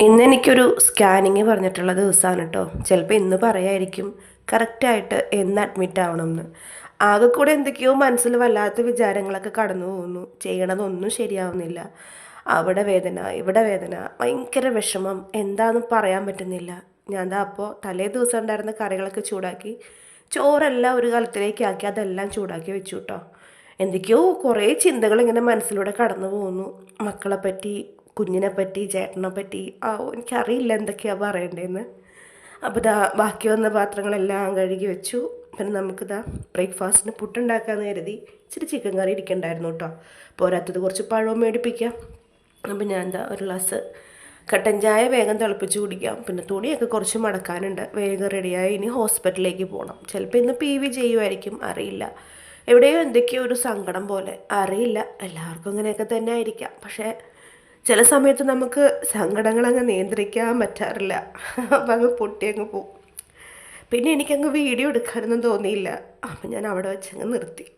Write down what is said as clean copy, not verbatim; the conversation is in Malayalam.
ഇന്നെനിക്കൊരു സ്കാനിങ് പറഞ്ഞിട്ടുള്ള ദിവസമാണ് കേട്ടോ. ചിലപ്പോൾ ഇന്ന് പറയായിരിക്കും കറക്റ്റായിട്ട് എന്ന് അഡ്മിറ്റ് ആവണമെന്ന്. ആകെ കൂടെ എന്തൊക്കെയോ മനസ്സിൽ വല്ലാത്ത വിചാരങ്ങളൊക്കെ കടന്നു പോകുന്നു. ചെയ്യണതൊന്നും ശരിയാവുന്നില്ല. അവിടെ വേദന, ഇവിടെ വേദന, ഭയങ്കര വിഷമം, എന്താണെന്ന് പറയാൻ പറ്റുന്നില്ല. ഞാൻ ദാ അപ്പോൾ തലേ ദിവസം ഉണ്ടായിരുന്ന കറികളൊക്കെ ചൂടാക്കി ചോറെല്ലാം ഒരു കലത്തിലേക്ക് ആക്കി അതെല്ലാം ചൂടാക്കി വെച്ചു കേട്ടോ. എന്തൊക്കെയോ കുറേ ചിന്തകൾ ഇങ്ങനെ മനസ്സിലൂടെ കടന്നു പോകുന്നു. മക്കളെ പറ്റി, കുഞ്ഞിനെ പറ്റി, ചേട്ടനെ പറ്റി. എനിക്കറിയില്ല എന്തൊക്കെയാണ് പറയണ്ടതെന്ന്. അപ്പോൾ ഇതാ ബാക്കി വന്ന പാത്രങ്ങളെല്ലാം കഴുകി വെച്ചു. പിന്നെ നമുക്കിതാ ബ്രേക്ക്ഫാസ്റ്റിന് പുട്ടുണ്ടാക്കാമെന്ന് കരുതി ഇച്ചിരി ചിക്കൻ കറി ഇരിക്കണ്ടായിരുന്നു കേട്ടോ. പോരാത്തത് കുറച്ച് പഴവും മേടിപ്പിക്കാം. അപ്പോൾ ഞാൻ എന്താ ഒരു ഗ്ലാസ് കട്ടൻ ചായ വേഗം തിളപ്പിച്ച് കുടിക്കാം. പിന്നെ തുണിയൊക്കെ കുറച്ച് മടക്കാനുണ്ട്. വേഗം റെഡിയായി ഇനി ഹോസ്പിറ്റലിലേക്ക് പോകണം. ചിലപ്പോൾ ഇന്ന് PV ചെയ്യുമായിരിക്കും, അറിയില്ല. എവിടെയോ എന്തൊക്കെയോ ഒരു സങ്കടം പോലെ, അറിയില്ല. എല്ലാവർക്കും ഇങ്ങനെയൊക്കെ തന്നെ ആയിരിക്കാം. പക്ഷേ ചില സമയത്ത് നമുക്ക് സങ്കടങ്ങളങ്ങ് നിയന്ത്രിക്കാൻ പറ്റാറില്ല. അപ്പം അങ്ങ് പൊട്ടിയങ്ങ് പോവും. പിന്നെ എനിക്കങ്ങ് വീഡിയോ എടുക്കാനൊന്നും തോന്നിയില്ല. അപ്പം ഞാൻ അവിടെ വെച്ചങ്ങ് നിർത്തി.